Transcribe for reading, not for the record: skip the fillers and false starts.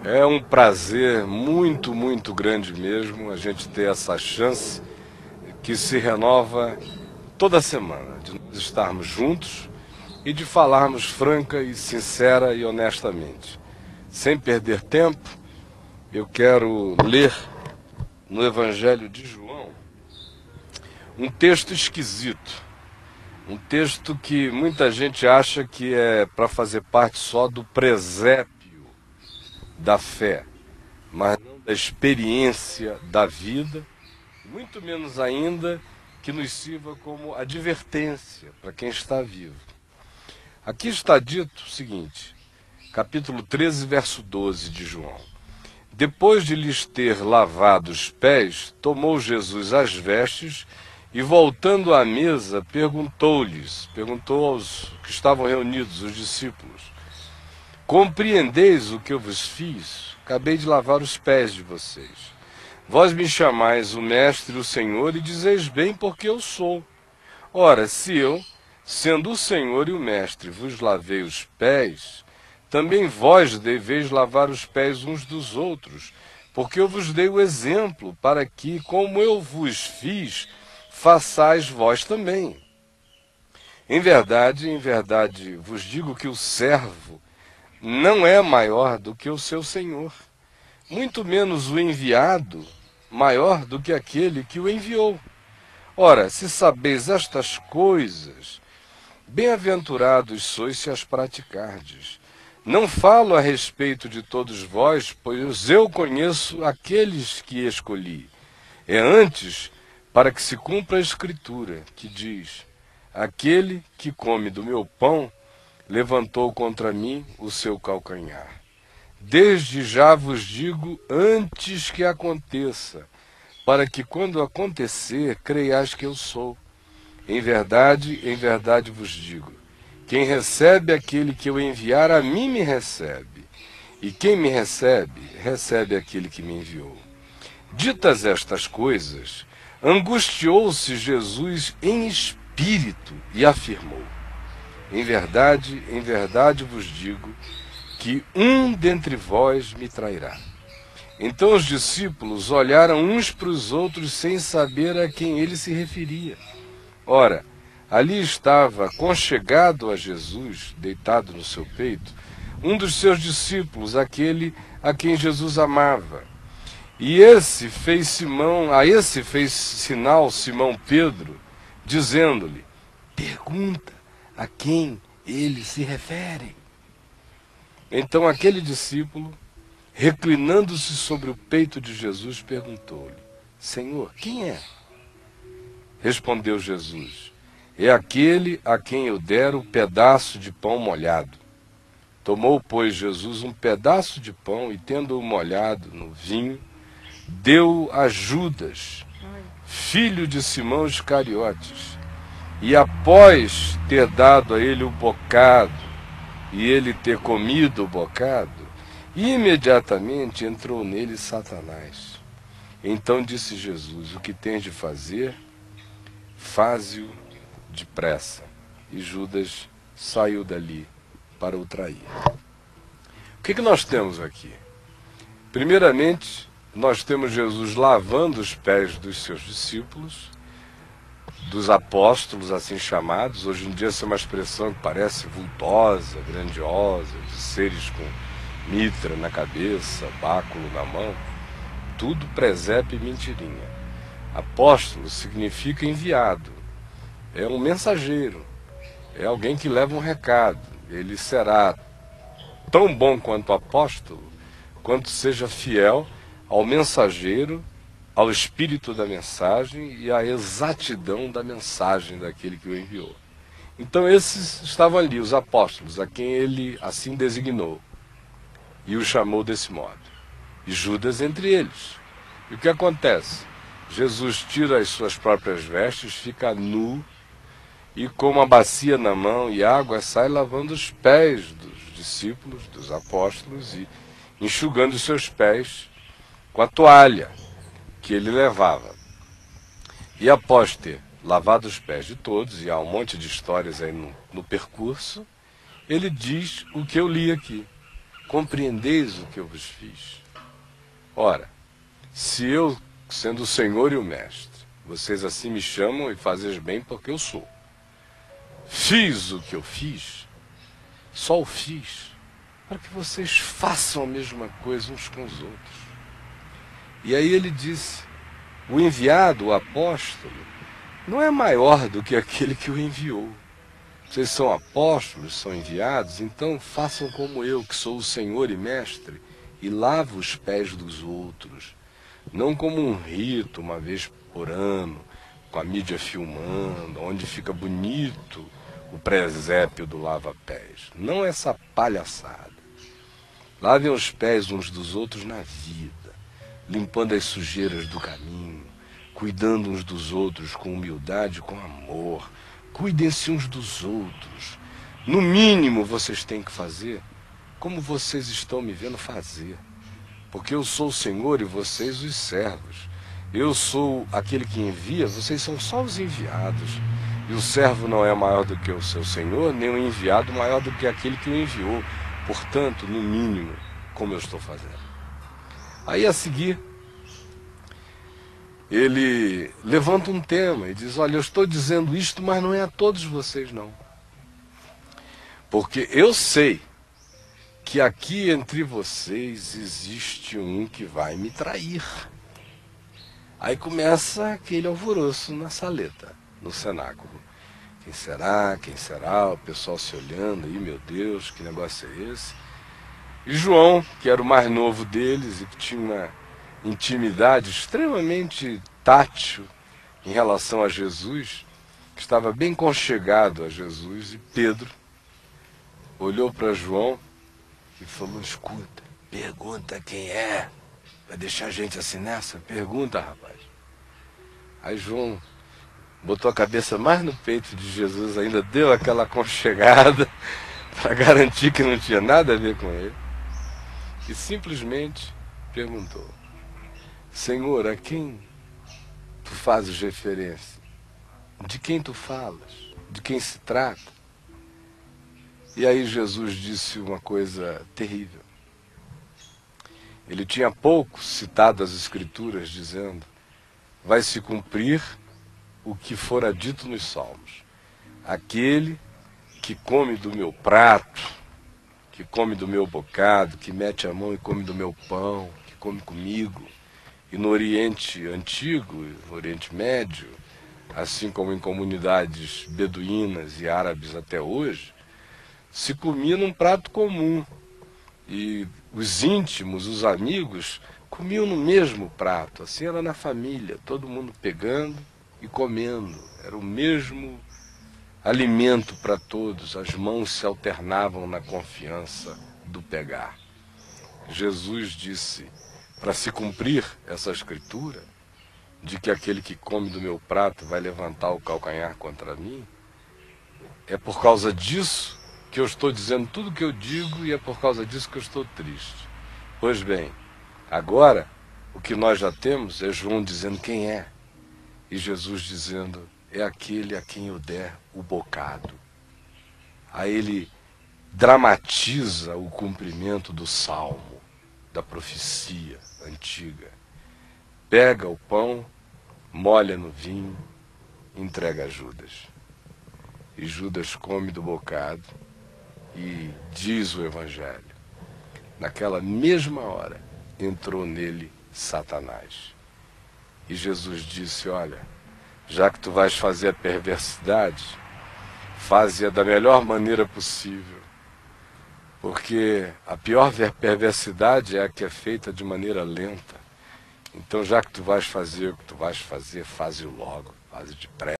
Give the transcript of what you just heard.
É um prazer muito, muito grande mesmo a gente ter essa chance que se renova toda semana, de nós estarmos juntos e de falarmos franca e sincera e honestamente. Sem perder tempo, eu quero ler no Evangelho de João um texto esquisito, um texto que muita gente acha que é para fazer parte só do presépio da fé, mas não da experiência da vida, muito menos ainda que nos sirva como advertência para quem está vivo. Aqui está dito o seguinte, capítulo 13, verso 12 de João. Depois de lhes ter lavado os pés, tomou Jesus as vestes e, voltando à mesa, perguntou aos que estavam reunidos, os discípulos: compreendeis o que eu vos fiz? Acabei de lavar os pés de vocês. Vós me chamais o Mestre e o Senhor e dizeis bem porque eu sou. Ora, se eu, sendo o Senhor e o Mestre, vos lavei os pés, também vós deveis lavar os pés uns dos outros, porque eu vos dei o exemplo para que, como eu vos fiz, façais vós também. Em verdade vos digo que o servo não é maior do que o seu senhor, muito menos o enviado maior do que aquele que o enviou. Ora, se sabeis estas coisas, bem-aventurados sois se as praticardes. Não falo a respeito de todos vós, pois eu conheço aqueles que escolhi. É antes para que se cumpra a Escritura, que diz: aquele que come do meu pão levantou contra mim o seu calcanhar. Desde já vos digo antes que aconteça, para que quando acontecer, creiais que eu sou. Em verdade vos digo, quem recebe aquele que eu enviar, a mim me recebe. E quem me recebe, recebe aquele que me enviou. Ditas estas coisas, angustiou-se Jesus em espírito e afirmou: em verdade vos digo, que um dentre vós me trairá. Então os discípulos olharam uns para os outros sem saber a quem ele se referia. Ora, ali estava, conchegado a Jesus, deitado no seu peito, um dos seus discípulos, aquele a quem Jesus amava. E a esse fez sinal Simão Pedro, dizendo-lhe: pergunta a quem ele se refere. Então aquele discípulo, reclinando-se sobre o peito de Jesus, perguntou-lhe: Senhor, quem é? Respondeu Jesus: é aquele a quem eu der o pedaço de pão molhado. Tomou, pois, Jesus um pedaço de pão e, tendo-o molhado no vinho, deu a Judas, filho de Simão Iscariotes. E após ter dado a ele o bocado, e ele ter comido o bocado, imediatamente entrou nele Satanás. Então disse Jesus: o que tens de fazer, faze-o depressa. E Judas saiu dali para o trair. O que nós temos aqui? Primeiramente, nós temos Jesus lavando os pés dos seus discípulos, dos apóstolos assim chamados. Hoje em dia essa é uma expressão que parece vultosa, grandiosa, de seres com mitra na cabeça, báculo na mão, tudo presépio e mentirinha. Apóstolo significa enviado, é um mensageiro, é alguém que leva um recado. Ele será tão bom quanto apóstolo, quanto seja fiel ao mensageiro, ao espírito da mensagem e à exatidão da mensagem daquele que o enviou. Então esses estavam ali, os apóstolos, a quem ele assim designou e o chamou desse modo, e Judas entre eles. E o que acontece? Jesus tira as suas próprias vestes, fica nu e com uma bacia na mão e água sai lavando os pés dos discípulos, dos apóstolos, e enxugando os seus pés com a toalha que ele levava. E após ter lavado os pés de todos, e há um monte de histórias aí no percurso, ele diz o que eu li aqui. compreendeis o que eu vos fiz? Ora, se eu, sendo o Senhor e o Mestre, vocês assim me chamam e fazeis bem porque eu sou, fiz o que eu fiz, só o fiz para que vocês façam a mesma coisa uns com os outros. E aí ele disse, o enviado, o apóstolo, não é maior do que aquele que o enviou. Vocês são apóstolos, são enviados, então façam como eu, que sou o Senhor e Mestre, e lavo os pés dos outros. Não como um rito, uma vez por ano, com a mídia filmando, onde fica bonito o presépio do lava-pés. Não essa palhaçada. Lavem os pés uns dos outros na vida, limpando as sujeiras do caminho, cuidando uns dos outros com humildade e com amor. Cuidem-se uns dos outros. No mínimo vocês têm que fazer como vocês estão me vendo fazer. Porque eu sou o Senhor e vocês os servos. Eu sou aquele que envia, vocês são só os enviados. E o servo não é maior do que o seu Senhor, nem o enviado maior do que aquele que o enviou. Portanto, no mínimo, como eu estou fazendo. Aí a seguir, ele levanta um tema e diz, olha, eu estou dizendo isto, mas não é a todos vocês não. Porque eu sei que aqui entre vocês existe um que vai me trair. Aí começa aquele alvoroço na saleta, no cenáculo. Quem será? Quem será? O pessoal se olhando, aí, meu Deus, que negócio é esse? E João, que era o mais novo deles e que tinha uma intimidade extremamente tátil em relação a Jesus, que estava bem conchegado a Jesus, e Pedro olhou para João e falou, escuta, pergunta quem é. Vai deixar a gente assim nessa? Pergunta, rapaz. Aí João botou a cabeça mais no peito de Jesus, ainda deu aquela aconchegada para garantir que não tinha nada a ver com ele. E simplesmente perguntou, Senhor, a quem tu fazes referência? De quem tu falas? De quem se trata? E aí Jesus disse uma coisa terrível. Ele tinha pouco citado as Escrituras, dizendo, vai se cumprir o que fora dito nos Salmos. Aquele que come do meu prato, que come do meu bocado, que mete a mão e come do meu pão, que come comigo. E no Oriente Antigo, no Oriente Médio, assim como em comunidades beduínas e árabes até hoje, se comia num prato comum. E os íntimos, os amigos, comiam no mesmo prato. Assim era na família, todo mundo pegando e comendo. Era o mesmo alimento para todos. As mãos se alternavam na confiança do pegar. Jesus disse, para se cumprir essa escritura, de que aquele que come do meu prato vai levantar o calcanhar contra mim, é por causa disso que eu estou dizendo tudo o que eu digo e é por causa disso que eu estou triste. Pois bem, agora o que nós já temos é João dizendo quem é e Jesus dizendo é aquele a quem eu der o bocado. Aí ele dramatiza o cumprimento do salmo, da profecia antiga. Pega o pão, molha no vinho, entrega a Judas. E Judas come do bocado e diz o Evangelho. Naquela mesma hora entrou nele Satanás. E Jesus disse, olha, já que tu vais fazer a perversidade, faze-a da melhor maneira possível. Porque a pior perversidade é a que é feita de maneira lenta. Então, já que tu vais fazer o que tu vais fazer, faze-o logo, faze depressa.